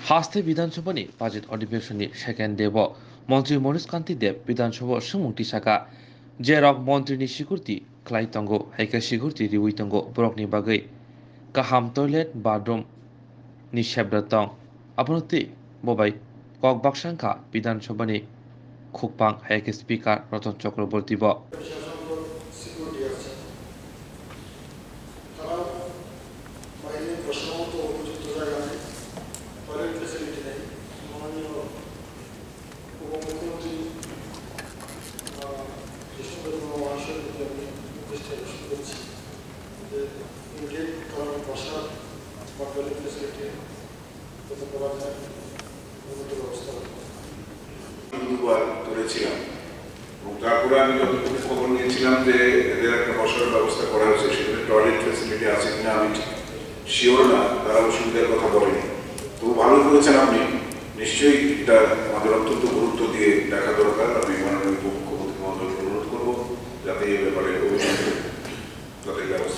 हास्ते विधानसभानि budget अधिवेशननि second देव मन्त्री मनिष कान्ति देव विधानसभा सुमुंथि साखा जेराव मन्त्रीनि सिकुरति खालायतंगो हाइका सिकुरति रिउइतंगो बरकनि बागै गाहाम टयलेट बाथरूम नि सेबदतं अपनति बबाई ककबाक्सांखा विधानसभानि खुकपां हाइका स्पीकार रतन चक्रवर्ती ब তারপরে আমি যতটুকু খবর নিয়েছিলাম যে এদের একটা বসার ব্যবস্থা করা হয়েছে, সেখানে টয়লেট ফেসিলিটি আছে কিনা আমি শিওর না, তারা অসুবিধার কথা বলেনি। তো ভালো করেছেন আপনি, নিশ্চয়ই এটা আমাদের অত্যন্ত গুরুত্ব দিয়ে দেখা দরকার। আমি মাননীয় মুখ্যমন্ত্রী মহোদয়কে অনুরোধ করবো যাতে এই ব্যাপারে তাদের ব্যবস্থা